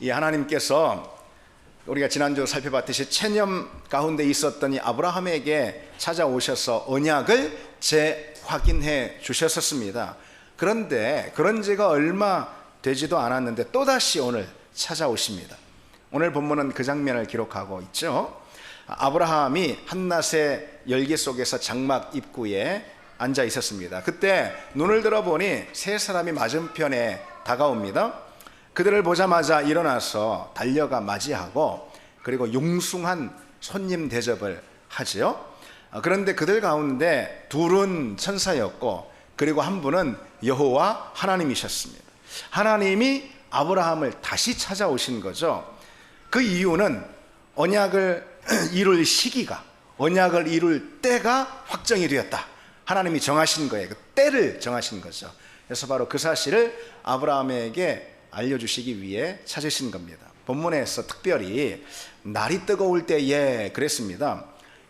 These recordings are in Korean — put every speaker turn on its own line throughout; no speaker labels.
이 하나님께서 우리가 지난주 살펴봤듯이 체념 가운데 있었던 이 아브라함에게 찾아오셔서 언약을 재확인해 주셨었습니다. 그런데 그런 지가 얼마 되지도 않았는데 또다시 오늘 찾아오십니다. 오늘 본문은 그 장면을 기록하고 있죠. 아브라함이 한낮의 열기 속에서 장막 입구에 앉아 있었습니다. 그때 눈을 들어보니 세 사람이 맞은편에 다가옵니다. 그들을 보자마자 일어나서 달려가 맞이하고 그리고 융숭한 손님 대접을 하지요. 그런데 그들 가운데 둘은 천사였고 그리고 한 분은 여호와 하나님이셨습니다. 하나님이 아브라함을 다시 찾아오신 거죠. 그 이유는 언약을 이룰 시기가, 언약을 이룰 때가 확정이 되었다. 하나님이 정하신 거예요. 그 때를 정하신 거죠. 그래서 바로 그 사실을 아브라함에게 알려주시기 위해 찾으신 겁니다. 본문에서 특별히 날이 뜨거울 때에 그랬습니다.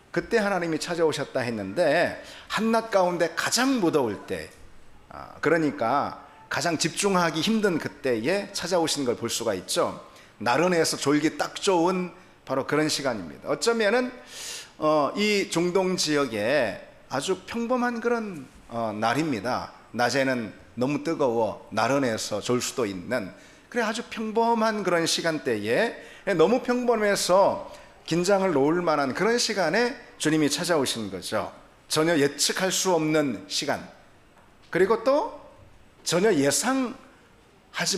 그때 하나님이 찾아오셨다 했는데 한낮 가운데 가장 무더울 때, 그러니까 가장 집중하기 힘든 그때에 찾아오신 걸 볼 수가 있죠. 나른해서 졸기 딱 좋은 바로 그런 시간입니다. 어쩌면은 이 중동 지역에 아주 평범한 그런 날입니다. 낮에는 너무 뜨거워 나른해서 졸 수도 있는, 그래 아주 평범한 그런 시간대에 너무 평범해서 긴장을 놓을 만한 그런 시간에 주님이 찾아오신 거죠. 전혀 예측할 수 없는 시간, 그리고 또 전혀 예상하지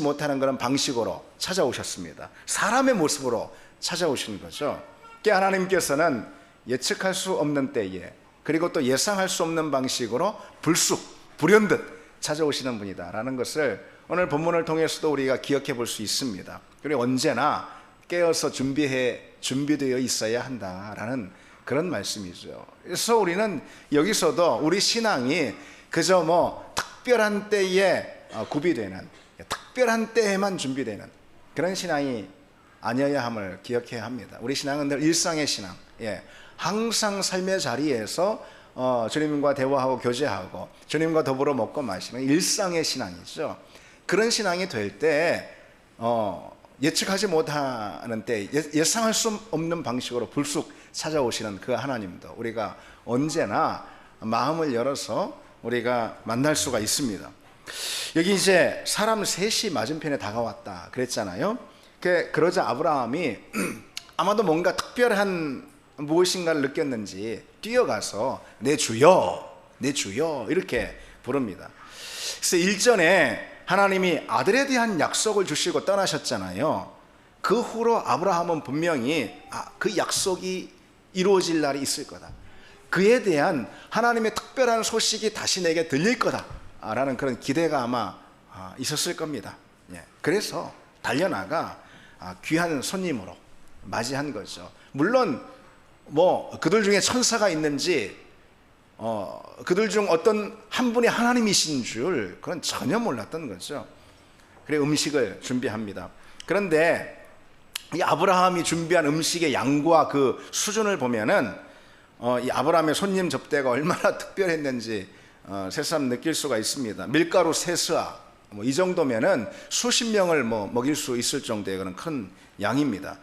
못하는 그런 방식으로 찾아오셨습니다. 사람의 모습으로 찾아오신 거죠. 하나님께서는 예측할 수 없는 때에 그리고 또 예상할 수 없는 방식으로 불현듯 찾아오시는 분이다라는 것을 오늘 본문을 통해서도 우리가 기억해 볼 수 있습니다. 그리고 언제나 깨어서 준비되어 있어야 한다라는 그런 말씀이죠. 그래서 우리는 여기서도 우리 신앙이 그저 특별한 때에 구비되는, 특별한 때에만 준비되는 그런 신앙이 아니어야 함을 기억해야 합니다. 우리 신앙은 늘 일상의 신앙, 항상 삶의 자리에서 주님과 대화하고 교제하고 주님과 더불어 먹고 마시는 일상의 신앙이죠. 그런 신앙이 될 때 예측하지 못하는 때, 예상할 수 없는 방식으로 불쑥 찾아오시는 그 하나님도 우리가 언제나 마음을 열어서 우리가 만날 수가 있습니다. 여기 이제 사람 셋이 맞은편에 다가왔다 그랬잖아요. 그러자 아브라함이 아마도 뭔가 특별한 무엇인가를 느꼈는지 뛰어가서 내 주여, 내 주여 이렇게 부릅니다. 그래서 일전에 하나님이 아들에 대한 약속을 주시고 떠나셨잖아요. 그 후로 아브라함은 분명히 그 약속이 이루어질 날이 있을 거다, 그에 대한 하나님의 특별한 소식이 다시 내게 들릴 거다 라는 그런 기대가 아마 있었을 겁니다. 그래서 달려나가 귀한 손님으로 맞이한 거죠. 물론 그들 중에 천사가 있는지 그들 중 어떤 한 분이 하나님이신 줄 그건 전혀 몰랐던 거죠. 그래 음식을 준비합니다. 그런데 이 아브라함이 준비한 음식의 양과 그 수준을 보면은 이 아브라함의 손님 접대가 얼마나 특별했는지 새삼 느낄 수가 있습니다. 밀가루 3스아 이 정도면은 수십 명을 먹일 수 있을 정도의 그런 큰 양입니다.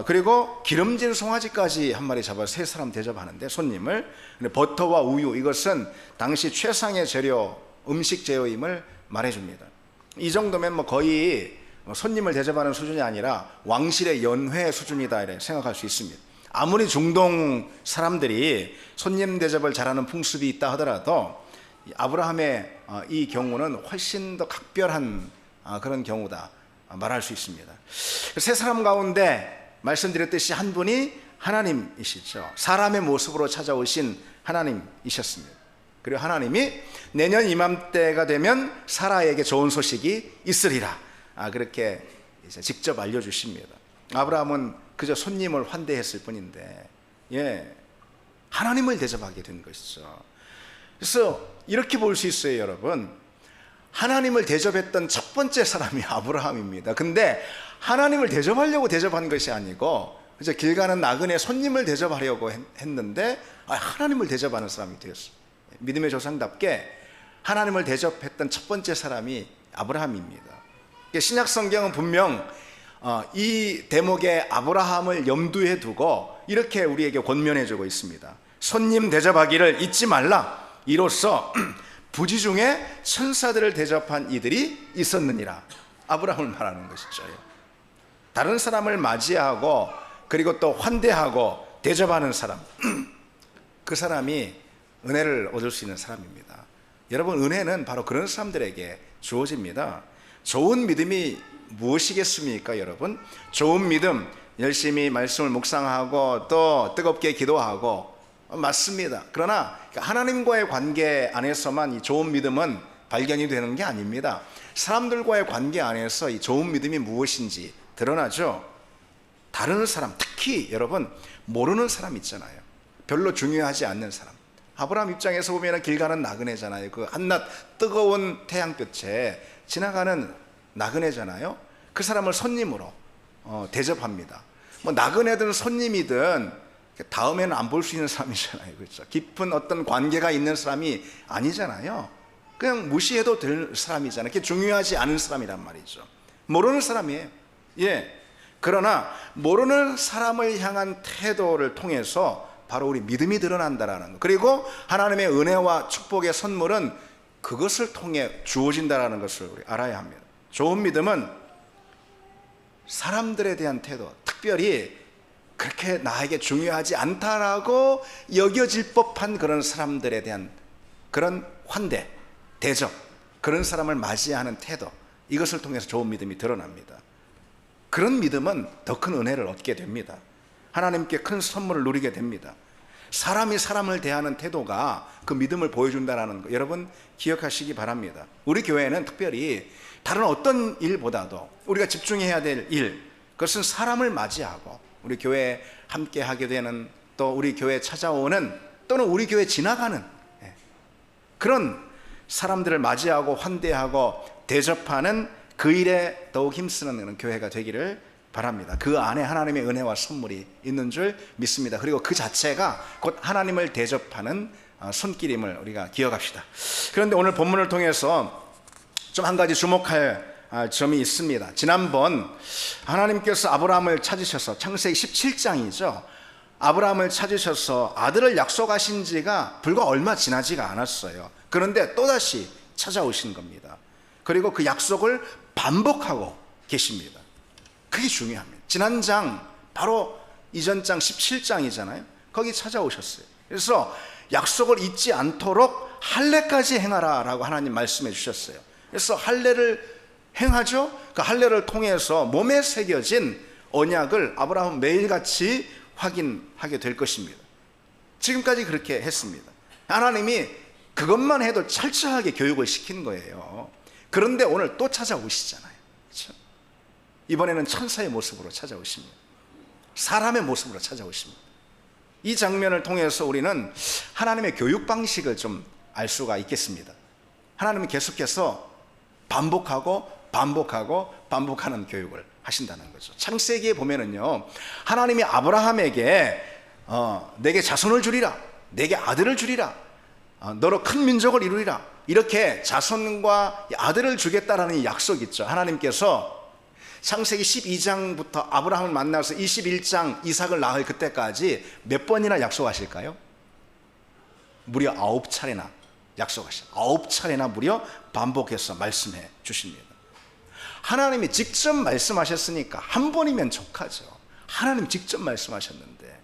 그리고 기름진 송아지까지 한 마리 잡아 3사람 대접하는데 손님을, 버터와 우유, 이것은 당시 최상의 재료, 음식 재료임을 말해줍니다. 이 정도면 거의 손님을 대접하는 수준이 아니라 왕실의 연회 수준이다 이렇게 생각할 수 있습니다. 아무리 중동 사람들이 손님 대접을 잘하는 풍습이 있다 하더라도 아브라함의 이 경우는 훨씬 더 각별한 그런 경우다 말할 수 있습니다. 3사람 가운데 말씀드렸듯이 한 분이 하나님이시죠. 사람의 모습으로 찾아오신 하나님이셨습니다. 그리고 하나님이 내년 이맘때가 되면 사라에게 좋은 소식이 있으리라 그렇게 이제 직접 알려주십니다. 아브라함은 그저 손님을 환대했을 뿐인데 하나님을 대접하게 된 것이죠. 그래서 이렇게 볼 수 있어요, 여러분. 하나님을 대접했던 첫 번째 사람이 아브라함입니다. 근데 하나님을 대접하려고 대접한 것이 아니고 그저 길 가는 나그네 손님을 대접하려고 했는데 하나님을 대접하는 사람이 되었어요. 믿음의 조상답게 하나님을 대접했던 첫 번째 사람이 아브라함입니다. 신약 성경은 분명 이 대목의 아브라함을 염두에 두고 이렇게 우리에게 권면해 주고 있습니다. 손님 대접하기를 잊지 말라. 이로써 부지 중에 천사들을 대접한 이들이 있었느니라. 아브라함을 말하는 것이죠. 다른 사람을 맞이하고 그리고 또 환대하고 대접하는 사람, 그 사람이 은혜를 얻을 수 있는 사람입니다. 여러분, 은혜는 바로 그런 사람들에게 주어집니다. 좋은 믿음이 무엇이겠습니까, 여러분? 좋은 믿음, 열심히 말씀을 묵상하고 또 뜨겁게 기도하고, 맞습니다. 그러나 하나님과의 관계 안에서만 이 좋은 믿음은 발견이 되는 게 아닙니다. 사람들과의 관계 안에서 이 좋은 믿음이 무엇인지 드러나죠. 다른 사람, 특히 여러분 모르는 사람 있잖아요. 별로 중요하지 않는 사람. 아브라함 입장에서 보면 길 가는 나그네잖아요. 그 한낮 뜨거운 태양볕에 지나가는 나그네잖아요. 그 사람을 손님으로 대접합니다. 뭐 나그네든 손님이든 다음에는 안 볼 수 있는 사람이잖아요. 그렇죠? 깊은 어떤 관계가 있는 사람이 아니잖아요. 그냥 무시해도 될 사람이잖아요. 그게 중요하지 않은 사람이란 말이죠. 모르는 사람이에요. 그러나 모르는 사람을 향한 태도를 통해서 바로 우리 믿음이 드러난다라는 것, 그리고 하나님의 은혜와 축복의 선물은 그것을 통해 주어진다라는 것을 우리 알아야 합니다. 좋은 믿음은 사람들에 대한 태도, 특별히 그렇게 나에게 중요하지 않다라고 여겨질 법한 그런 사람들에 대한 그런 환대, 대접, 그런 사람을 맞이하는 태도, 이것을 통해서 좋은 믿음이 드러납니다. 그런 믿음은 더 큰 은혜를 얻게 됩니다. 하나님께 큰 선물을 누리게 됩니다. 사람이 사람을 대하는 태도가 그 믿음을 보여준다는 거, 여러분 기억하시기 바랍니다. 우리 교회는 특별히 다른 어떤 일보다도 우리가 집중해야 될 일, 그것은 사람을 맞이하고 우리 교회에 함께 하게 되는, 또 우리 교회에 찾아오는, 또는 우리 교회에 지나가는 그런 사람들을 맞이하고 환대하고 대접하는 그 일에 더욱 힘쓰는 그런 교회가 되기를 바랍니다. 그 안에 하나님의 은혜와 선물이 있는 줄 믿습니다. 그리고 그 자체가 곧 하나님을 대접하는 손길임을 우리가 기억합시다. 그런데 오늘 본문을 통해서 좀 한 가지 주목할 점이 있습니다. 지난번 하나님께서 아브라함을 찾으셔서, 창세기 17장이죠. 아브라함을 찾으셔서 아들을 약속하신 지가 불과 얼마 지나지가 않았어요. 그런데 또다시 찾아오신 겁니다. 그리고 그 약속을 반복하고 계십니다. 그게 중요합니다. 지난 장, 바로 이전 장 17장이잖아요. 거기 찾아오셨어요. 그래서 약속을 잊지 않도록 할례까지 행하라 라고 하나님 말씀해 주셨어요. 그래서 할례를 행하죠. 그 할례를 통해서 몸에 새겨진 언약을 아브라함은 매일같이 확인하게 될 것입니다. 지금까지 그렇게 했습니다. 하나님이 그것만 해도 철저하게 교육을 시킨 거예요. 그런데 오늘 또 찾아오시잖아요. 그렇죠? 이번에는 천사의 모습으로 찾아오십니다. 사람의 모습으로 찾아오십니다. 이 장면을 통해서 우리는 하나님의 교육 방식을 좀 알 수가 있겠습니다. 하나님은 계속해서 반복하는 교육을 하신다는 거죠. 창세기에 보면은요, 하나님이 아브라함에게 내게 자손을 주리라, 내게 아들을 주리라, 너로 큰 민족을 이루리라, 이렇게 자손과 아들을 주겠다라는 약속이 있죠. 하나님께서 창세기 12장부터 아브라함을 만나서 21장 이삭을 낳을 그때까지 몇 번이나 약속하실까요? 무려 9차례나 약속하셔요. 9차례나 무려 반복해서 말씀해 주십니다. 하나님이 직접 말씀하셨으니까 한 번이면 족하죠. 하나님 직접 말씀하셨는데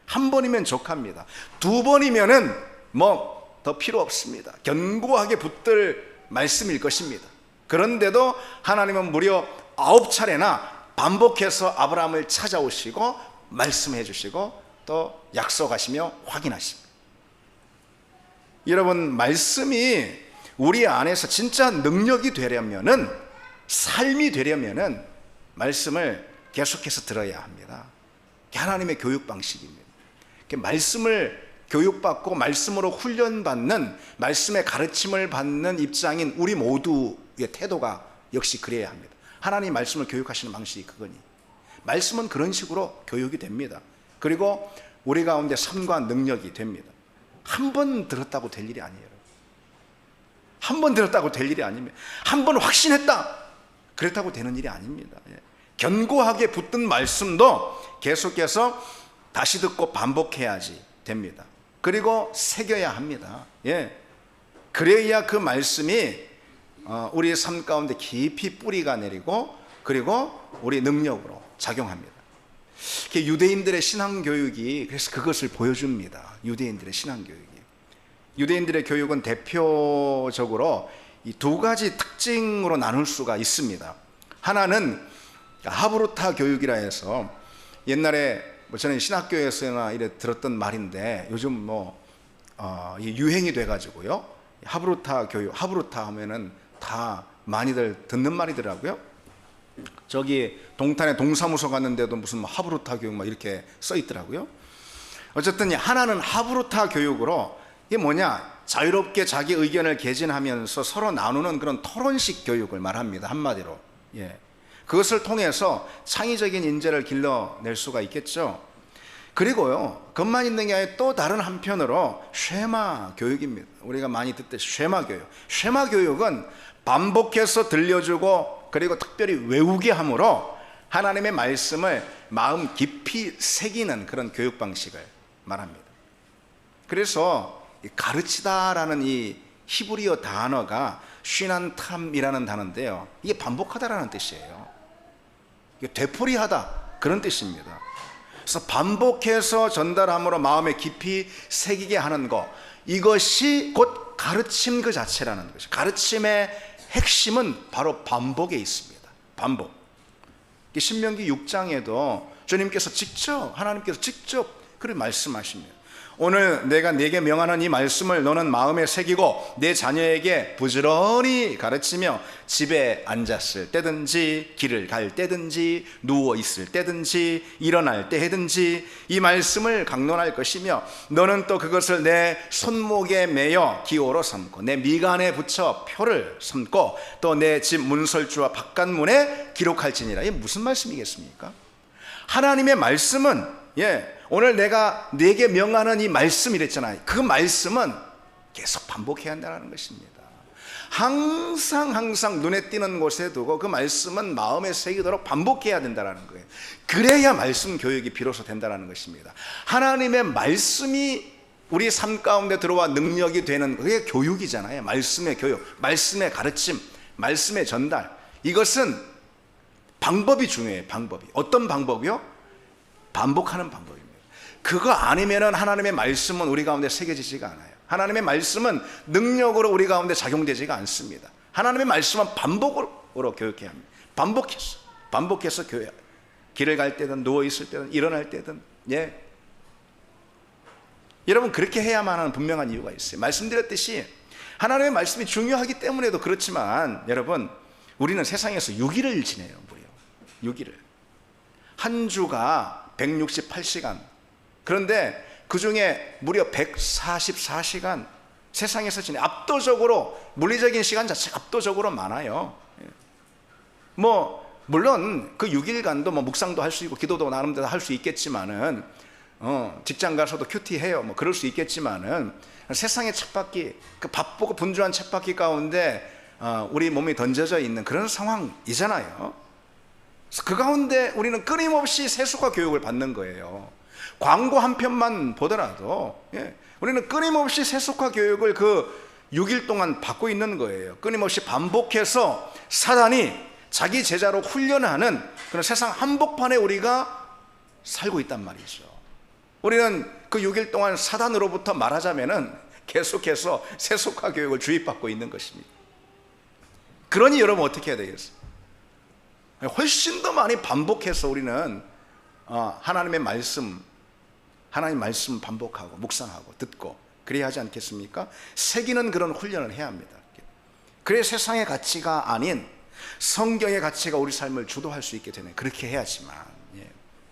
한 번이면 족합니다. 두 번이면은 뭐 더 필요 없습니다. 견고하게 붙들 말씀일 것입니다. 그런데도 하나님은 무려 9차례나 반복해서 아브라함을 찾아오시고 말씀해 주시고 또 약속하시며 확인하십니다. 여러분, 말씀이 우리 안에서 진짜 능력이 되려면은, 삶이 되려면은 말씀을 계속해서 들어야 합니다. 하나님의 교육 방식입니다. 말씀을 교육받고 말씀으로 훈련받는, 말씀의 가르침을 받는 입장인 우리 모두의 태도가 역시 그래야 합니다. 하나님 말씀을 교육하시는 방식이 그거니, 말씀은 그런 식으로 교육이 됩니다. 그리고 우리 가운데 선과 능력이 됩니다. 한 번 들었다고 될 일이 아니에요. 한 번 들었다고 될 일이 아닙니다. 한 번 확신했다, 그랬다고 되는 일이 아닙니다. 견고하게 붙든 말씀도 계속해서 다시 듣고 반복해야지 됩니다. 그리고 새겨야 합니다. 그래야 그 말씀이 우리의 삶 가운데 깊이 뿌리가 내리고 그리고 우리 능력으로 작용합니다. 유대인들의 신앙교육이 그래서 그것을 보여줍니다. 유대인들의 신앙교육이. 유대인들의 교육은 대표적으로 이 두 가지 특징으로 나눌 수가 있습니다. 하나는 하브루타 교육이라 해서 옛날에 저는 신학교에서나 이래 들었던 말인데 요즘 유행이 돼가지고요. 하브루타 교육, 하브루타 하면은 다 많이들 듣는 말이더라고요. 저기 동탄에 동사무소 갔는데도 무슨 하브루타 교육 이렇게 써 있더라고요. 어쨌든 하나는 하브루타 교육으로 이게 뭐냐? 자유롭게 자기 의견을 개진하면서 서로 나누는 그런 토론식 교육을 말합니다. 한마디로. 그것을 통해서 창의적인 인재를 길러낼 수가 있겠죠. 그리고요, 그것만 있는 게 아니라 또 다른 한편으로 쉐마 교육입니다. 우리가 많이 듣듯이 쉐마 교육. 쉐마 교육은 반복해서 들려주고 그리고 특별히 외우게 함으로 하나님의 말씀을 마음 깊이 새기는 그런 교육 방식을 말합니다. 그래서 가르치다라는 이 히브리어 단어가 쉬난탐이라는 단어인데요, 이게 반복하다라는 뜻이에요. 이게 되풀이하다 그런 뜻입니다. 그래서 반복해서 전달함으로 마음에 깊이 새기게 하는 것, 이것이 곧 가르침 그 자체라는 것이죠. 가르침의 핵심은 바로 반복에 있습니다. 반복. 신명기 6장에도 주님께서 하나님께서 직접 그렇게 말씀하십니다. 오늘 내가 네게 명하는 이 말씀을 너는 마음에 새기고 내 자녀에게 부지런히 가르치며 집에 앉았을 때든지 길을 갈 때든지 누워 있을 때든지 일어날 때든지 이 말씀을 강론할 것이며 너는 또 그것을 내 손목에 매여 기호로 삼고 내 미간에 붙여 표를 삼고 또 내 집 문설주와 바깥문에 기록할지니라. 이게 무슨 말씀이겠습니까? 하나님의 말씀은 오늘 내가 네게 명하는 이 말씀 이랬잖아요. 그 말씀은 계속 반복해야 한다는 것입니다. 항상 눈에 띄는 곳에 두고 그 말씀은 마음에 새기도록 반복해야 된다는 거예요. 그래야 말씀 교육이 비로소 된다는 것입니다. 하나님의 말씀이 우리 삶 가운데 들어와 능력이 되는 그게 교육이잖아요. 말씀의 교육, 말씀의 가르침, 말씀의 전달. 이것은 방법이 중요해요. 방법이. 어떤 방법이요? 반복하는 방법입니다. 그거 아니면 하나님의 말씀은 우리 가운데 새겨지지가 않아요. 하나님의 말씀은 능력으로 우리 가운데 작용되지가 않습니다. 하나님의 말씀은 반복으로 교육해야 합니다. 반복해서 교육. 길을 갈 때든 누워 있을 때든 일어날 때든 여러분 그렇게 해야만 하는 분명한 이유가 있어요. 말씀드렸듯이 하나님의 말씀이 중요하기 때문에도 그렇지만 여러분 우리는 세상에서 6일을 지내요. 무려 6일을. 한 주가 168시간. 그런데 그 중에 무려 144시간 세상에서 지내. 압도적으로 물리적인 시간 자체가 압도적으로 많아요. 물론 그 6일간도 묵상도 할 수 있고 기도도 나름대로 할 수 있겠지만은 직장 가서도 큐티해요. 그럴 수 있겠지만은 세상의 쳇바퀴, 그 바쁘고 분주한 쳇바퀴 가운데 우리 몸이 던져져 있는 그런 상황이잖아요. 그 가운데 우리는 끊임없이 세속화 교육을 받는 거예요. 광고 한 편만 보더라도 우리는 끊임없이 세속화 교육을 그 6일 동안 받고 있는 거예요. 끊임없이 반복해서 사단이 자기 제자로 훈련하는 그런 세상 한복판에 우리가 살고 있단 말이죠. 우리는 그 6일 동안 사단으로부터 말하자면은 계속해서 세속화 교육을 주입받고 있는 것입니다. 그러니 여러분 어떻게 해야 되겠어요? 훨씬 더 많이 반복해서 우리는 하나님 말씀 반복하고 묵상하고 듣고 그래야 하지 않겠습니까? 새기는 그런 훈련을 해야 합니다. 그래 세상의 가치가 아닌 성경의 가치가 우리 삶을 주도할 수 있게 되는, 그렇게 해야지만,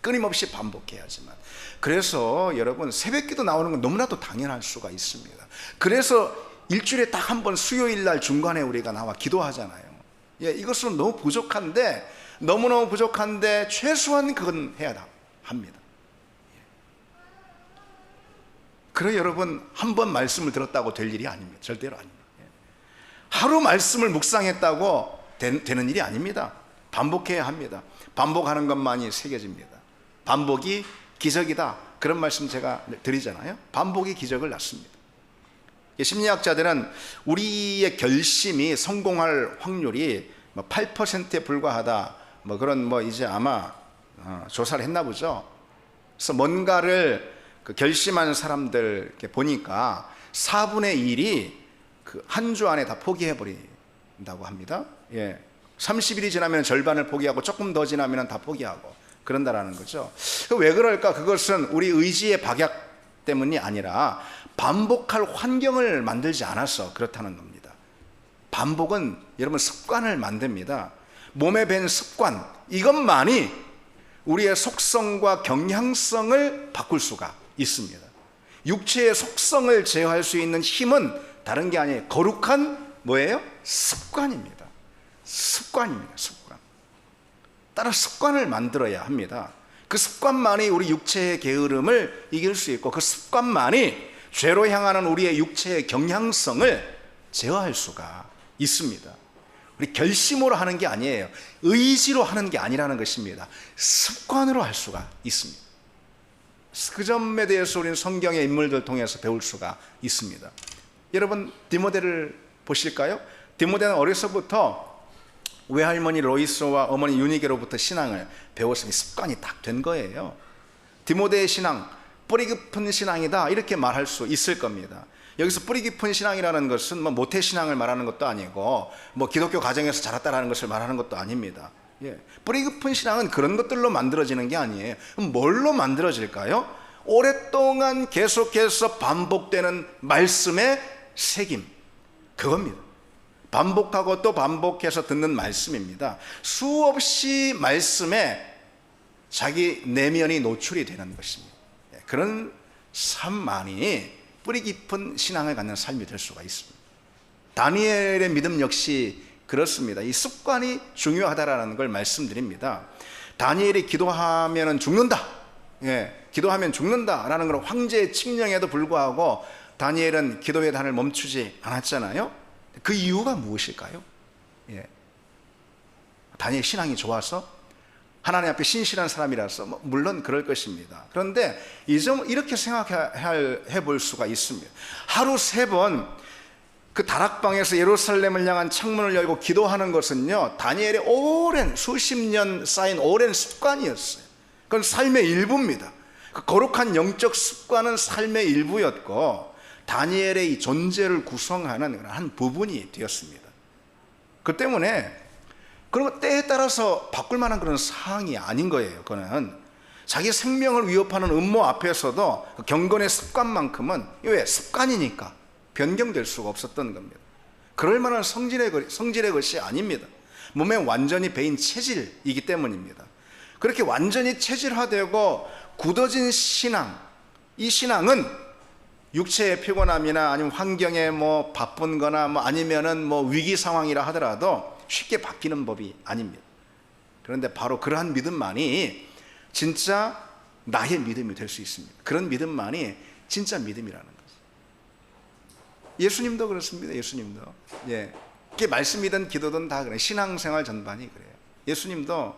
끊임없이 반복해야지만. 그래서 여러분 새벽기도 나오는 건 너무나도 당연할 수가 있습니다. 그래서 일주일에 딱 한 번 수요일 날 중간에 우리가 나와 기도하잖아요. 이것은 너무 부족한데, 너무너무 부족한데 최소한 그건 해야 합니다. 그래 여러분, 한 번 말씀을 들었다고 될 일이 아닙니다. 절대로 아닙니다. 하루 말씀을 묵상했다고 되는 일이 아닙니다. 반복해야 합니다. 반복하는 것만이 새겨집니다. 반복이 기적이다, 그런 말씀 제가 드리잖아요. 반복이 기적을 낳습니다. 심리학자들은 우리의 결심이 성공할 확률이 8%에 불과하다, 그런 이제 아마 조사를 했나 보죠. 그래서 뭔가를 결심한 사람들 이렇게 보니까 4분의 1이 한 주 안에 다 포기해 버린다고 합니다. 30일이 지나면 절반을 포기하고 조금 더 지나면 다 포기하고 그런다라는 거죠. 왜 그럴까? 그것은 우리 의지의 박약 때문이 아니라 반복할 환경을 만들지 않아서 그렇다는 겁니다. 반복은 여러분 습관을 만듭니다. 몸에 밴 습관, 이것만이 우리의 속성과 경향성을 바꿀 수가 있습니다. 육체의 속성을 제어할 수 있는 힘은 다른 게 아니에요. 거룩한 뭐예요? 습관입니다. 습관. 따라 습관을 만들어야 합니다. 그 습관만이 우리 육체의 게으름을 이길 수 있고, 그 습관만이 죄로 향하는 우리의 육체의 경향성을 제어할 수가 있습니다. 우리 결심으로 하는 게 아니에요. 의지로 하는 게 아니라는 것입니다. 습관으로 할 수가 있습니다. 그 점에 대해서 우리는 성경의 인물들 통해서 배울 수가 있습니다. 여러분, 디모데를 보실까요? 디모데는 어려서부터 외할머니 로이스와 어머니 유니게로부터 신앙을 배웠으니 습관이 딱 된 거예요. 디모데의 신앙, 뿌리 깊은 신앙이다, 이렇게 말할 수 있을 겁니다. 여기서 뿌리 깊은 신앙이라는 것은 모태 신앙을 말하는 것도 아니고 기독교 가정에서 자랐다라는 것을 말하는 것도 아닙니다. 뿌리 깊은 신앙은 그런 것들로 만들어지는 게 아니에요. 그럼 뭘로 만들어질까요? 오랫동안 계속해서 반복되는 말씀의 새김, 그겁니다. 반복하고 또 반복해서 듣는 말씀입니다. 수없이 말씀에 자기 내면이 노출이 되는 것입니다. 그런 삶만이 뿌리 깊은 신앙을 갖는 삶이 될 수가 있습니다. 다니엘의 믿음 역시 그렇습니다. 이 습관이 중요하다라는 걸 말씀드립니다. 다니엘이 기도하면 죽는다, 기도하면 죽는다라는 걸 황제의 칙령에도 불구하고 다니엘은 기도의 단을 멈추지 않았잖아요. 그 이유가 무엇일까요? 다니엘 신앙이 좋아서, 하나님 앞에 신실한 사람이라서, 물론 그럴 것입니다. 그런데 이 점 이렇게 생각해 볼 수가 있습니다. 하루 3번 그 다락방에서 예루살렘을 향한 창문을 열고 기도하는 것은요, 다니엘의 오랜 수십 년 쌓인 오랜 습관이었어요. 그건 삶의 일부입니다. 그 거룩한 영적 습관은 삶의 일부였고 다니엘의 이 존재를 구성하는 한 부분이 되었습니다. 그 때문에 그런 거 때에 따라서 바꿀 만한 그런 사항이 아닌 거예요. 그거는 자기 생명을 위협하는 음모 앞에서도 그 경건의 습관만큼은, 왜? 습관이니까 변경될 수가 없었던 겁니다. 그럴 만한 성질의 것이 아닙니다. 몸에 완전히 배인 체질이기 때문입니다. 그렇게 완전히 체질화되고 굳어진 신앙, 이 신앙은 육체의 피곤함이나 아니면 환경에 바쁜 거나 아니면은 위기 상황이라 하더라도 쉽게 바뀌는 법이 아닙니다. 그런데 바로 그러한 믿음만이 진짜 나의 믿음이 될 수 있습니다. 그런 믿음만이 진짜 믿음이라는 거죠. 예수님도 그렇습니다. 예수님도. 그게 말씀이든 기도든 다 그래요. 신앙생활 전반이 그래요. 예수님도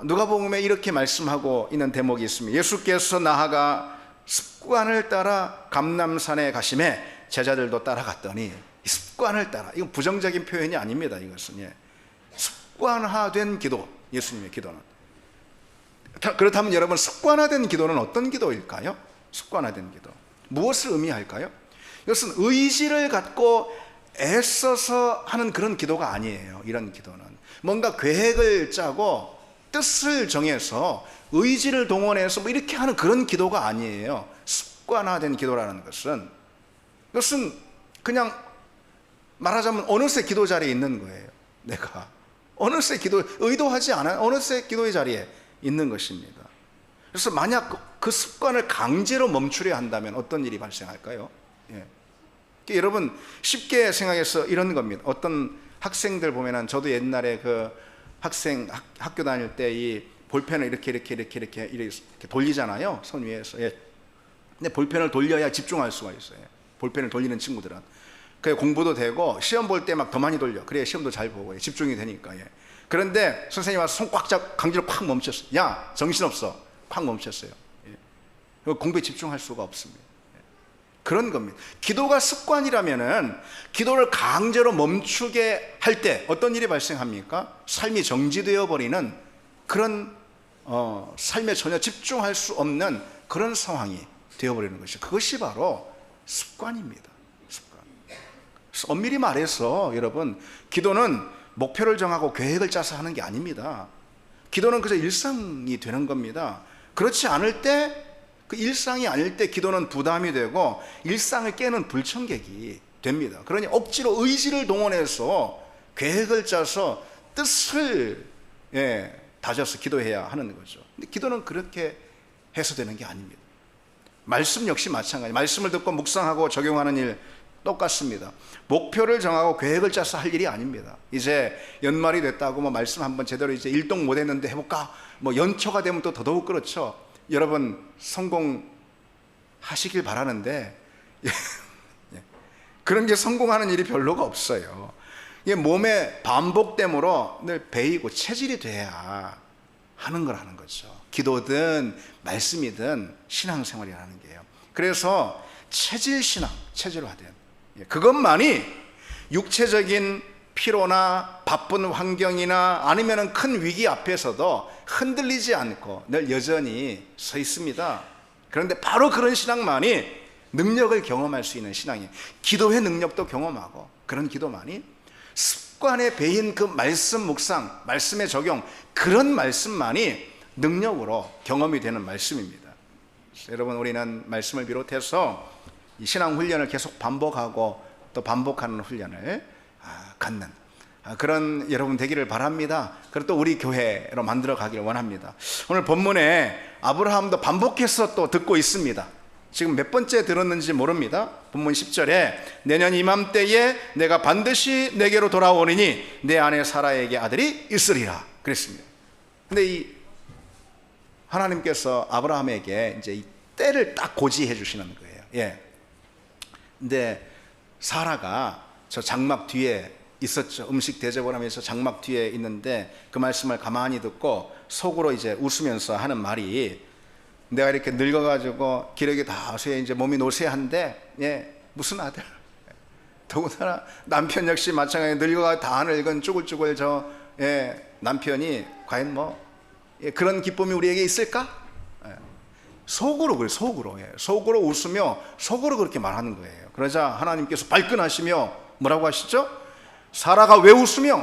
누가복음에 이렇게 말씀하고 있는 대목이 있습니다. 예수께서 나아가 습관을 따라 감람산에 가심에 제자들도 따라갔더니, 이 습관을 따라, 이건 부정적인 표현이 아닙니다. 이것은 습관화된 기도, 예수님의 기도는. 그렇다면 여러분, 습관화된 기도는 어떤 기도일까요? 습관화된 기도, 무엇을 의미할까요? 이것은 의지를 갖고 애써서 하는 그런 기도가 아니에요. 이런 기도는 뭔가 계획을 짜고 뜻을 정해서 의지를 동원해서 이렇게 하는 그런 기도가 아니에요. 습관화된 기도라는 것은, 이것은 그냥 말하자면 어느새 기도 자리에 있는 거예요. 내가 어느새 의도하지 않아 어느새 기도의 자리에 있는 것입니다. 그래서 만약 그 습관을 강제로 멈추려 한다면 어떤 일이 발생할까요? 여러분, 쉽게 생각해서 이런 겁니다. 어떤 학생들 보면은, 저도 옛날에 그 학교 다닐 때 이 볼펜을 이렇게 돌리잖아요, 손 위에서. 근데 볼펜을 돌려야 집중할 수가 있어요. 볼펜을 돌리는 친구들은 그래 공부도 되고, 시험 볼 때 막 더 많이 돌려. 그래야 시험도 잘 보고 집중이 되니까. 그런데 선생님이 와서 손 꽉 잡고 강제로 팍 멈췄어요. 야, 정신없어. 팍 멈췄어요. 예. 공부에 집중할 수가 없습니다. 예. 그런 겁니다. 기도가 습관이라면은 기도를 강제로 멈추게 할 때 어떤 일이 발생합니까? 삶이 정지되어 버리는 그런 삶에 전혀 집중할 수 없는 그런 상황이 되어버리는 것이죠. 그것이 바로 습관입니다. 습관. 엄밀히 말해서 여러분, 기도는 목표를 정하고 계획을 짜서 하는 게 아닙니다. 기도는 그저 일상이 되는 겁니다. 그렇지 않을 때, 그 일상이 아닐 때 기도는 부담이 되고 일상을 깨는 불청객이 됩니다. 그러니 억지로 의지를 동원해서 계획을 짜서 뜻을 다져서 기도해야 하는 거죠. 근데 기도는 그렇게 해서 되는 게 아닙니다. 말씀 역시 마찬가지. 말씀을 듣고 묵상하고 적용하는 일 똑같습니다. 목표를 정하고 계획을 짜서 할 일이 아닙니다. 이제 연말이 됐다고 뭐 말씀 한번 제대로 이제 일동 못했는데 해볼까? 뭐 연초가 되면 또 더더욱 그렇죠. 여러분 성공하시길 바라는데 그런 게 성공하는 일이 별로가 없어요. 이게 몸의 반복됨으로 늘 배이고 체질이 돼야 하는 거라는 거죠. 기도든 말씀이든 신앙생활이라는 게요. 그래서 체질신앙, 체질화된 그것만이 육체적인 피로나 바쁜 환경이나 아니면 큰 위기 앞에서도 흔들리지 않고 늘 여전히 서 있습니다. 그런데 바로 그런 신앙만이 능력을 경험할 수 있는 신앙이에요. 기도의 능력도 경험하고 그런 기도만이 습관에 배인 그 말씀 묵상, 말씀의 적용, 그런 말씀만이 능력으로 경험이 되는 말씀입니다. 여러분, 우리는 말씀을 비롯해서 이 신앙 훈련을 계속 반복하고 또 반복하는 훈련을 갖는 그런 여러분 되기를 바랍니다. 그리고 또 우리 교회로 만들어 가기를 원합니다. 오늘 본문에 아브라함도 반복해서 또 듣고 있습니다. 지금 몇 번째 들었는지 모릅니다. 본문 10절에 내년 이맘때에 내가 반드시 내게로 돌아오리니 내 아내 사라에게 아들이 있으리라 그랬습니다. 근데 이 하나님께서 아브라함에게 이제 이 때를 딱 고지해 주시는 거예요. 예. 근데 사라가 저 장막 뒤에 있었죠. 음식 대접을 하면서 장막 뒤에 있는데 그 말씀을 가만히 듣고 속으로 이제 웃으면서 하는 말이, 내가 이렇게 늙어가지고 기력이 다 쇠 이제 몸이 노쇠한데 무슨 아들? 더군다나 남편 역시 마찬가지, 늙어가 다 늙은 쭈글쭈글 저 남편이 과연 그런 기쁨이 우리에게 있을까? 속으로 그래, 속으로 웃으며 속으로 그렇게 말하는 거예요. 그러자 하나님께서 발끈하시며 뭐라고 하시죠? 사라가 왜 웃으며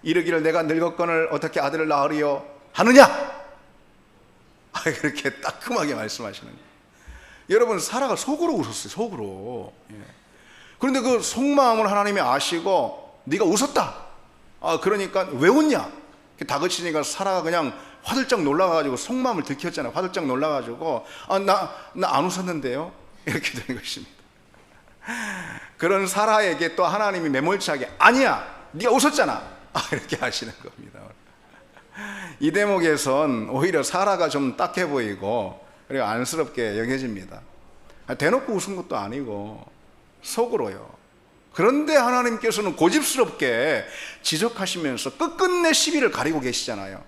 이르기를 내가 늙었거늘 어떻게 아들을 낳으리요 하느냐? 그렇게 따끔하게 말씀하시는 거예요. 여러분, 사라가 속으로 웃었어요. 속으로. 그런데 그 속마음을 하나님이 아시고 네가 웃었다. 그러니까 왜 웃냐? 다그치니까 사라가 그냥 화들짝 놀라가지고 속마음을 들켰잖아요. 화들짝 놀라가지고 나 안 웃었는데요. 이렇게 되는 것입니다. 그런 사라에게 또 하나님이 매몰차게 아니야, 네가 웃었잖아. 이렇게 하시는 겁니다. 이 대목에선 오히려 사라가 좀 딱해 보이고 그리고 안쓰럽게 여겨집니다. 대놓고 웃은 것도 아니고 속으로요. 그런데 하나님께서는 고집스럽게 지적하시면서 끝끝내 시비를 가리고 계시잖아요.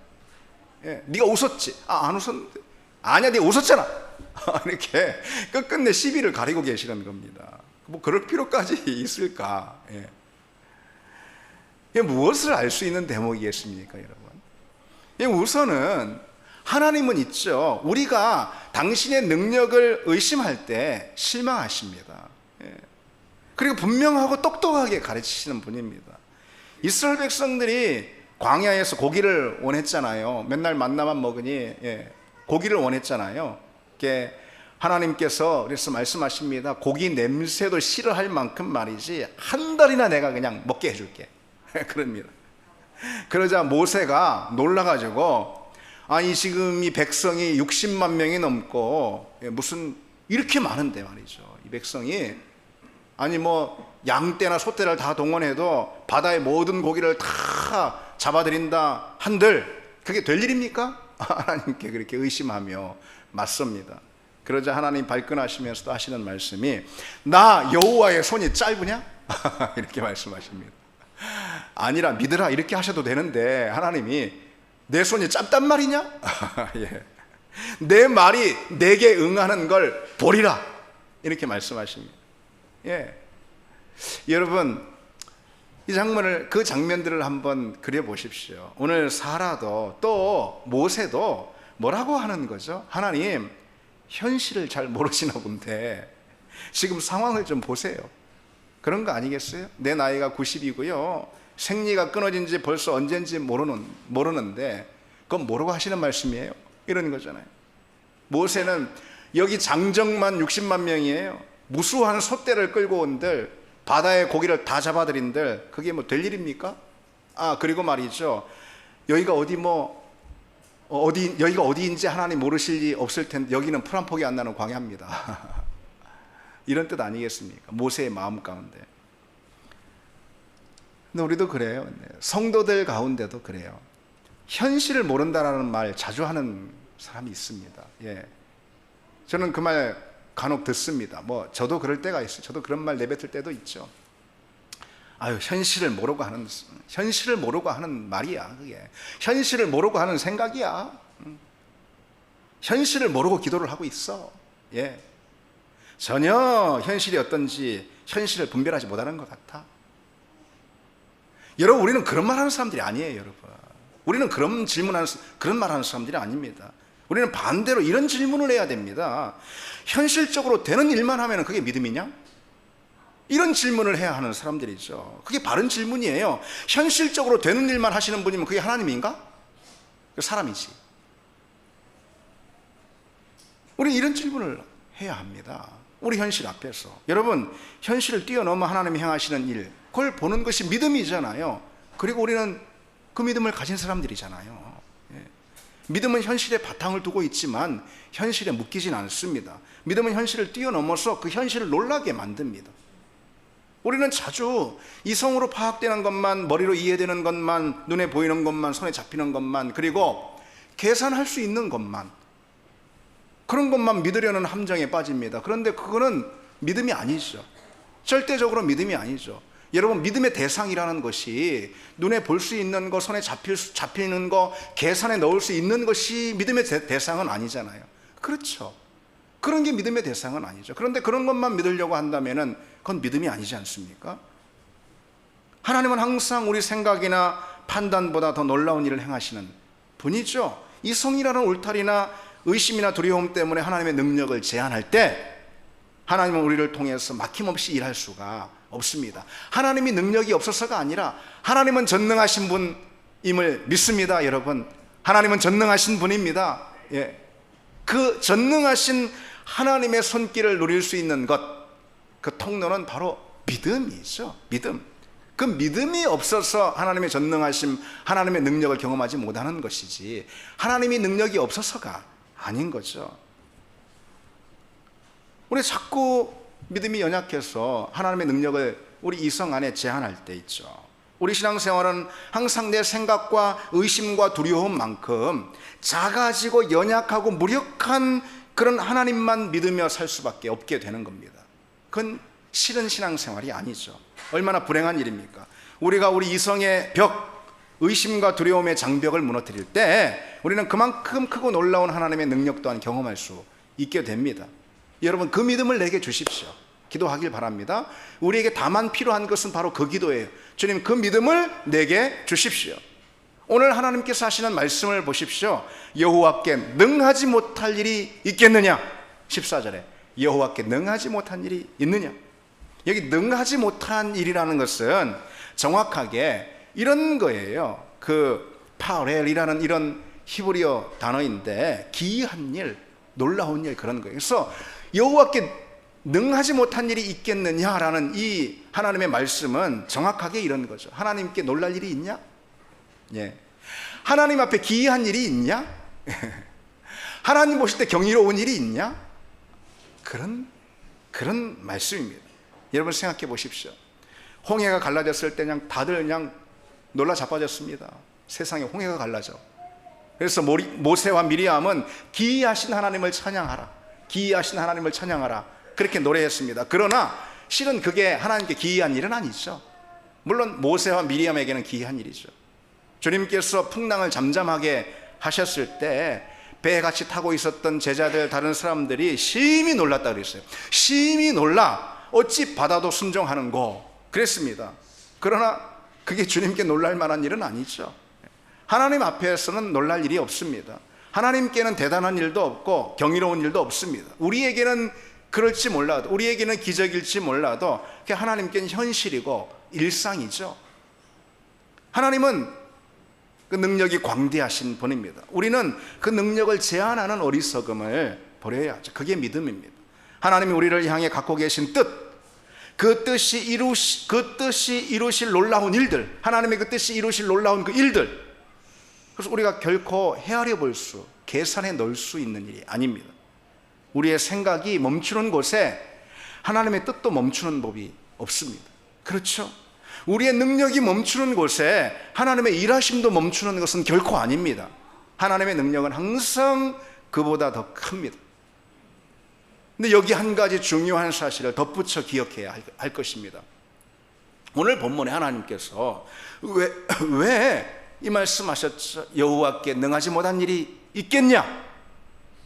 네가 웃었지? 안 웃었는데. 아니야, 네가 웃었잖아. 이렇게 끝끝내 시비를 가리고 계시는 겁니다. 그럴 필요까지 있을까? 무엇을 알 수 있는 대목이겠습니까, 여러분? 우선은 하나님은 있죠. 우리가 당신의 능력을 의심할 때 실망하십니다. 그리고 분명하고 똑똑하게 가르치시는 분입니다. 이스라엘 백성들이 광야에서 고기를 원했잖아요. 맨날 만나만 먹으니 고기를 원했잖아요. 하나님께서 그래서 말씀하십니다. 고기 냄새도 싫어할 만큼 말이지 한 달이나 내가 그냥 먹게 해줄게. 그럽니다. 그러자 모세가 놀라가지고 아니 지금 이 백성이 60만 명이 넘고 무슨 이렇게 많은데 말이죠. 이 백성이 아니 양떼나 소떼를 다 동원해도 바다의 모든 고기를 다 잡아들인다 한들 그게 될 일입니까? 하나님께 그렇게 의심하며 맞섭니다. 그러자 하나님 발끈하시면서도 하시는 말씀이 나 여호와의 손이 짧으냐? 이렇게 말씀하십니다. 아니라 믿으라 이렇게 하셔도 되는데 하나님이 내 손이 짧단 말이냐? 예. 내 말이 내게 응하는 걸 보리라 이렇게 말씀하십니다. 예. 여러분 이 장면을 그 장면들을 한번 그려 보십시오. 오늘 사라도 또 모세도 뭐라고 하는 거죠? 하나님 현실을 잘 모르시나 본데 지금 상황을 좀 보세요. 그런 거 아니겠어요? 내 나이가 90이고요 생리가 끊어진 지 벌써 언젠지 모르는데 그건 뭐라고 하시는 말씀이에요? 이런 거잖아요. 모세는 여기 장정만 60만 명이에요. 무수한 소떼를 끌고 온들 바다의 고기를 다 잡아들인들 그게 뭐 될 일입니까? 그리고 말이죠, 여기가 여기가 어디인지 하나님 모르실 리 없을 텐데 여기는 풀 한 폭이 안 나는 광야입니다. 이런 뜻 아니겠습니까? 모세의 마음 가운데. 근데 우리도 그래요. 성도들 가운데도 그래요. 현실을 모른다라는 말 자주 하는 사람이 있습니다. 예. 저는 그 말 간혹 듣습니다. 저도 그럴 때가 있어요. 저도 그런 말 내뱉을 때도 있죠. 현실을 모르고 하는 말이야. 그게 현실을 모르고 하는 생각이야. 현실을 모르고 기도를 하고 있어. 예. 전혀 현실이 어떤지 현실을 분별하지 못하는 것 같아. 여러분, 우리는 그런 말 하는 사람들이 아니에요. 여러분, 우리는 그런 말 하는 사람들이 아닙니다. 우리는 반대로 이런 질문을 해야 됩니다. 현실적으로 되는 일만 하면 그게 믿음이냐? 이런 질문을 해야 하는 사람들이죠. 그게 바른 질문이에요. 현실적으로 되는 일만 하시는 분이면 그게 하나님인가? 사람이지. 우리 이런 질문을 해야 합니다. 우리 현실 앞에서. 여러분, 현실을 뛰어넘어 하나님이 행하시는 일, 그걸 보는 것이 믿음이잖아요. 그리고 우리는 그 믿음을 가진 사람들이잖아요. 믿음은 현실에 바탕을 두고 있지만 현실에 묶이진 않습니다. 믿음은 현실을 뛰어넘어서 그 현실을 놀라게 만듭니다. 우리는 자주 이성으로 파악되는 것만, 머리로 이해되는 것만, 눈에 보이는 것만, 손에 잡히는 것만, 그리고 계산할 수 있는 것만, 그런 것만 믿으려는 함정에 빠집니다. 그런데 그거는 믿음이 아니죠. 절대적으로 믿음이 아니죠. 여러분, 믿음의 대상이라는 것이 눈에 볼 수 있는 거, 손에 잡히는 거, 계산에 넣을 수 있는 것이 믿음의 대상은 아니잖아요. 그렇죠. 그런 게 믿음의 대상은 아니죠. 그런데 그런 것만 믿으려고 한다면은 그건 믿음이 아니지 않습니까? 하나님은 항상 우리 생각이나 판단보다 더 놀라운 일을 행하시는 분이죠. 이성이라는 울타리나 의심이나 두려움 때문에 하나님의 능력을 제한할 때 하나님은 우리를 통해서 막힘없이 일할 수가 없습니다. 하나님이 능력이 없어서가 아니라 하나님은 전능하신 분임을 믿습니다. 여러분, 하나님은 전능하신 분입니다. 예. 그 전능하신 하나님의 손길을 누릴 수 있는 것, 그 통로는 바로 믿음이죠. 믿음. 그 믿음이 없어서 하나님의 전능하심, 하나님의 능력을 경험하지 못하는 것이지 하나님이 능력이 없어서가 아닌 거죠. 우리 자꾸 믿음이 연약해서 하나님의 능력을 우리 이성 안에 제한할 때 있죠. 우리 신앙생활은 항상 내 생각과 의심과 두려움만큼 작아지고 연약하고 무력한 그런 하나님만 믿으며 살 수밖에 없게 되는 겁니다. 그건 실은 신앙생활이 아니죠. 얼마나 불행한 일입니까? 우리가 우리 이성의 벽, 의심과 두려움의 장벽을 무너뜨릴 때 우리는 그만큼 크고 놀라운 하나님의 능력 또한 경험할 수 있게 됩니다. 여러분, 그 믿음을 내게 주십시오. 기도하길 바랍니다. 우리에게 다만 필요한 것은 바로 그 기도예요. 주님, 그 믿음을 내게 주십시오. 오늘 하나님께서 하시는 말씀을 보십시오. 여호와께 능하지 못할 일이 있겠느냐? 14절에 여호와께 능하지 못한 일이 있느냐? 여기 능하지 못한 일이라는 것은 정확하게 이런 거예요. 그 파렐이라는 이런 히브리어 단어인데 기이한 일, 놀라운 일, 그런 거예요. 그래서 여호와께 능하지 못한 일이 있겠느냐라는 이 하나님의 말씀은 정확하게 이런 거죠. 하나님께 놀랄 일이 있냐? 예. 하나님 앞에 기이한 일이 있냐? 하나님 보실 때 경이로운 일이 있냐? 그런 말씀입니다. 여러분 생각해 보십시오. 홍해가 갈라졌을 때 그냥 다들 그냥 놀라 자빠졌습니다. 세상에 홍해가 갈라져. 그래서 모세와 미리암은 기이하신 하나님을 찬양하라, 기이하신 하나님을 찬양하라, 그렇게 노래했습니다. 그러나 실은 그게 하나님께 기이한 일은 아니죠. 물론 모세와 미리암에게는 기이한 일이죠. 주님께서 풍랑을 잠잠하게 하셨을 때 배에 같이 타고 있었던 제자들, 다른 사람들이 심히 놀랐다 그랬어요. 심히 놀라 어찌 바다도 순종하는고 그랬습니다. 그러나 그게 주님께 놀랄 만한 일은 아니죠. 하나님 앞에서는 놀랄 일이 없습니다. 하나님께는 대단한 일도 없고 경이로운 일도 없습니다. 우리에게는 그럴지 몰라도, 우리에게는 기적일지 몰라도 그게 하나님께는 현실이고 일상이죠. 하나님은 그 능력이 광대하신 분입니다. 우리는 그 능력을 제한하는 어리석음을 버려야 하죠. 그게 믿음입니다. 하나님이 우리를 향해 갖고 계신 뜻, 그 뜻이 이루실 놀라운 일들, 하나님의 그 뜻이 이루실 놀라운 그 일들, 그래서 우리가 결코 헤아려 볼 수, 계산해 넣을 수 있는 일이 아닙니다. 우리의 생각이 멈추는 곳에 하나님의 뜻도 멈추는 법이 없습니다. 그렇죠? 우리의 능력이 멈추는 곳에 하나님의 일하심도 멈추는 것은 결코 아닙니다. 하나님의 능력은 항상 그보다 더 큽니다. 근데 여기 한 가지 중요한 사실을 덧붙여 기억해야 할 것입니다. 오늘 본문에 하나님께서 왜 이 말씀하셨죠? 여호와께 능하지 못한 일이 있겠냐?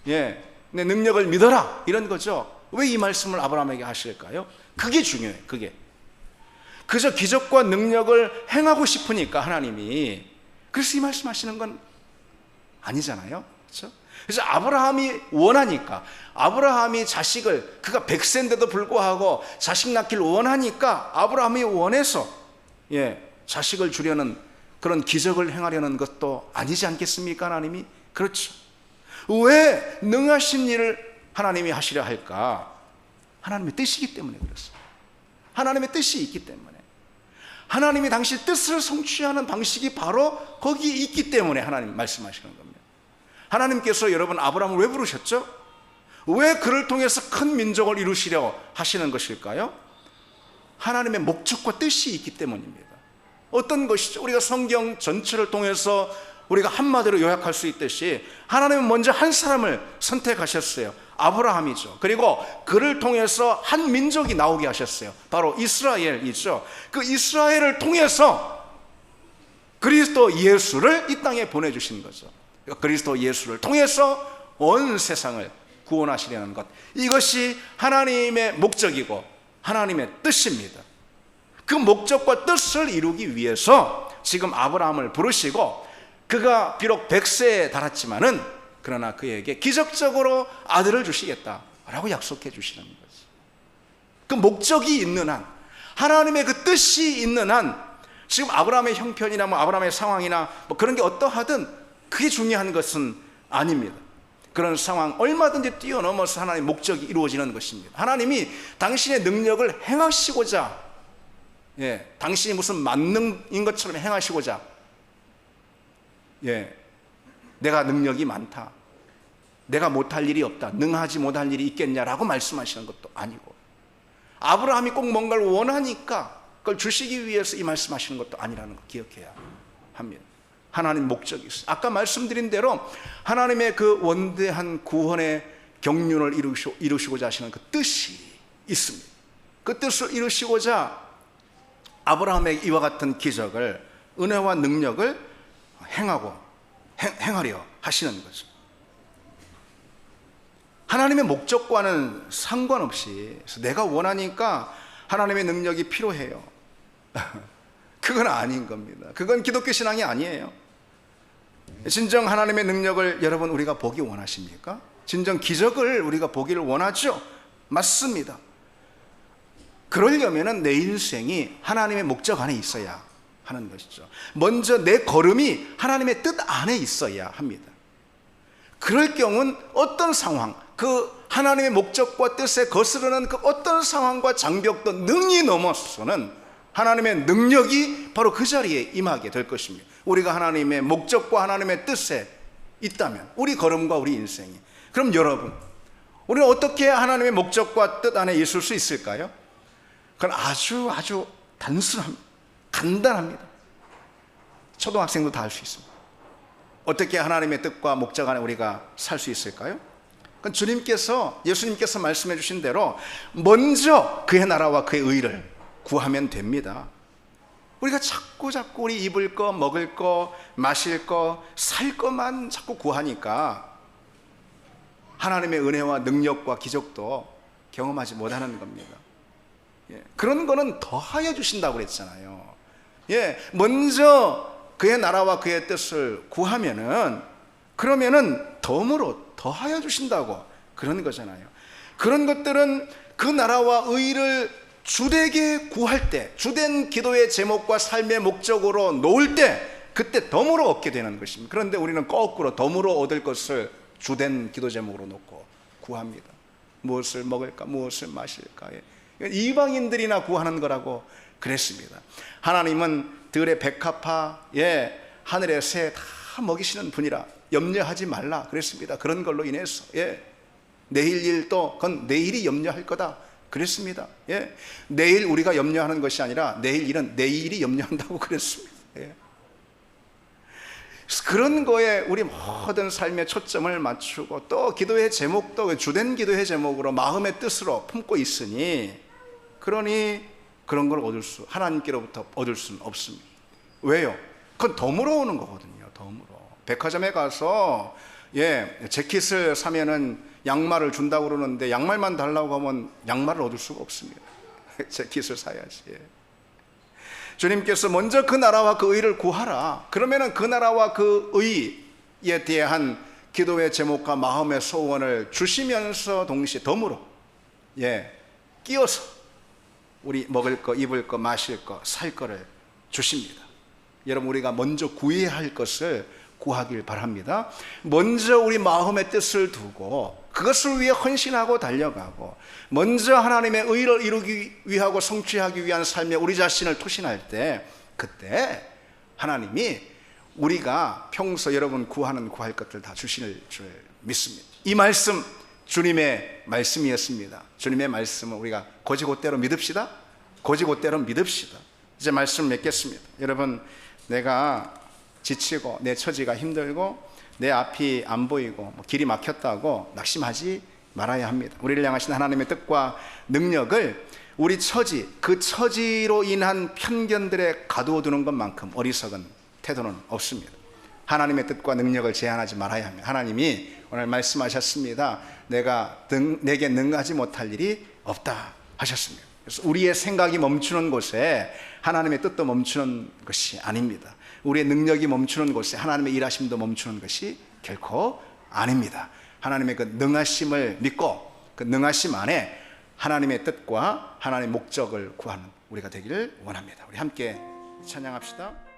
내 능력을 믿어라, 이런 거죠. 왜 이 말씀을 아브라함에게 하실까요? 그게 중요해요. 그게 그저 기적과 능력을 행하고 싶으니까 하나님이, 그래서 이 말씀하시는 건 아니잖아요. 그렇죠? 그래서 아브라함이 원하니까, 아브라함이 자식을, 그가 100세인데도 불구하고 자식 낳기를 원하니까 아브라함이 원해서 자식을 주려는 그런 기적을 행하려는 것도 아니지 않겠습니까? 하나님이. 그렇죠. 왜 능하신 일을 하나님이 하시려 할까? 하나님의 뜻이기 때문에 그렇습니다. 하나님의 뜻이 있기 때문에, 하나님이 당신 뜻을 성취하는 방식이 바로 거기에 있기 때문에 하나님 말씀하시는 겁니다. 하나님께서 여러분 아브라함을 왜 부르셨죠? 왜 그를 통해서 큰 민족을 이루시려 하시는 것일까요? 하나님의 목적과 뜻이 있기 때문입니다. 어떤 것이죠? 우리가 성경 전체를 통해서 우리가 한마디로 요약할 수 있듯이 하나님은 먼저 한 사람을 선택하셨어요. 아브라함이죠. 그리고 그를 통해서 한 민족이 나오게 하셨어요. 바로 이스라엘이죠. 그 이스라엘을 통해서 그리스도 예수를 이 땅에 보내주신 거죠. 그리스도 예수를 통해서 온 세상을 구원하시려는 것, 이것이 하나님의 목적이고 하나님의 뜻입니다. 그 목적과 뜻을 이루기 위해서 지금 아브라함을 부르시고, 그가 비록 100세에 달았지만은 그러나 그에게 기적적으로 아들을 주시겠다라고 약속해 주시는 거죠. 그 목적이 있는 한, 하나님의 그 뜻이 있는 한, 지금 아브라함의 형편이나 아브라함의 상황이나 그런 게 어떠하든 그게 중요한 것은 아닙니다. 그런 상황 얼마든지 뛰어넘어서 하나님의 목적이 이루어지는 것입니다. 하나님이 당신의 능력을 행하시고자, 당신이 무슨 만능인 것처럼 행하시고자, 내가 능력이 많다, 내가 못할 일이 없다, 능하지 못할 일이 있겠냐라고 말씀하시는 것도 아니고, 아브라함이 꼭 뭔가를 원하니까 그걸 주시기 위해서 이 말씀하시는 것도 아니라는 거 기억해야 합니다. 하나님 목적이 있어요. 아까 말씀드린 대로 하나님의 그 원대한 구원의 경륜을 이루시고자 하시는 그 뜻이 있습니다. 그 뜻을 이루시고자 아브라함에게 이와 같은 기적을, 은혜와 능력을 행하려 하시는 거죠. 하나님의 목적과는 상관없이 내가 원하니까 하나님의 능력이 필요해요. 그건 아닌 겁니다. 그건 기독교 신앙이 아니에요. 진정 하나님의 능력을 여러분 우리가 보기 원하십니까? 진정 기적을 우리가 보기를 원하죠? 맞습니다. 그러려면 내 인생이 하나님의 목적 안에 있어야 하는 것이죠. 먼저 내 걸음이 하나님의 뜻 안에 있어야 합니다. 그럴 경우는 어떤 상황, 그 하나님의 목적과 뜻에 거스르는 그 어떤 상황과 장벽도 능히 넘어서는 하나님의 능력이 바로 그 자리에 임하게 될 것입니다. 우리가 하나님의 목적과 하나님의 뜻에 있다면, 우리 걸음과 우리 인생이, 그럼 여러분, 우리는 어떻게 하나님의 목적과 뜻 안에 있을 수 있을까요? 그건 아주 단순합니다. 간단합니다. 초등학생도 다 할 수 있습니다. 어떻게 하나님의 뜻과 목적 안에 우리가 살 수 있을까요? 그건 예수님께서 말씀해 주신 대로 먼저 그의 나라와 그의 의를 구하면 됩니다. 우리가 자꾸 우리 입을 거, 먹을 거, 마실 거, 살 것만 자꾸 구하니까 하나님의 은혜와 능력과 기적도 경험하지 못하는 겁니다. 그런 거는 더하여 주신다고 그랬잖아요. 먼저 그의 나라와 그의 뜻을 구하면은, 그러면은 덤으로 더하여 주신다고 그런 거잖아요. 그런 것들은 그 나라와 의를 주되게 구할 때, 주된 기도의 제목과 삶의 목적으로 놓을 때, 그때 덤으로 얻게 되는 것입니다. 그런데 우리는 거꾸로 덤으로 얻을 것을 주된 기도 제목으로 놓고 구합니다. 무엇을 먹을까, 무엇을 마실까. 이방인들이나 구하는 거라고 그랬습니다. 하나님은 들의 백합화, 하늘의 새 다 먹이시는 분이라 염려하지 말라 그랬습니다. 그런 걸로 인해서 내일 일도 그건 내일이 염려할 거다 그랬습니다. 내일 우리가 염려하는 것이 아니라 내일 일은 내일이 염려한다고 그랬습니다. 그런 거에 우리 모든 삶의 초점을 맞추고, 또 기도의 제목도 주된 기도의 제목으로 마음의 뜻으로 품고 있으니, 그러니 그런 걸 하나님께로부터 얻을 수는 없습니다. 왜요? 그건 덤으로 오는 거거든요. 덤으로. 백화점에 가서 재킷을 사면은 양말을 준다고 그러는데 양말만 달라고 하면 양말을 얻을 수가 없습니다. 재킷을 사야지. 주님께서 먼저 그 나라와 그 의를 구하라. 그러면은 그 나라와 그 의에 대한 기도의 제목과 마음의 소원을 주시면서 동시에 덤으로 끼어서 우리 먹을 거, 입을 거, 마실 거, 살 거를 주십니다. 여러분, 우리가 먼저 구해야 할 것을 구하길 바랍니다. 먼저 우리 마음의 뜻을 두고 그것을 위해 헌신하고 달려가고, 먼저 하나님의 의를 이루기 위하고 성취하기 위한 삶에 우리 자신을 투신할 때, 그때 하나님이 우리가 평소 여러분 구할 것들 다 주실 줄 믿습니다. 이 말씀 주님의 말씀이었습니다. 주님의 말씀은 우리가 고지고대로 믿읍시다. 고지고대로 믿읍시다. 이제 말씀 맺겠습니다. 여러분, 내가 지치고 내 처지가 힘들고 내 앞이 안 보이고 길이 막혔다고 낙심하지 말아야 합니다. 우리를 향하신 하나님의 뜻과 능력을 우리 처지, 그 처지로 인한 편견들에 가두어 두는 것만큼 어리석은 태도는 없습니다. 하나님의 뜻과 능력을 제한하지 말아야 합니다. 하나님이 오늘 말씀하셨습니다. 내게 능하지 못할 일이 없다 하셨습니다. 그래서 우리의 생각이 멈추는 곳에 하나님의 뜻도 멈추는 것이 아닙니다. 우리의 능력이 멈추는 곳에 하나님의 일하심도 멈추는 것이 결코 아닙니다. 하나님의 그 능하심을 믿고 그 능하심 안에 하나님의 뜻과 하나님의 목적을 구하는 우리가 되기를 원합니다. 우리 함께 찬양합시다.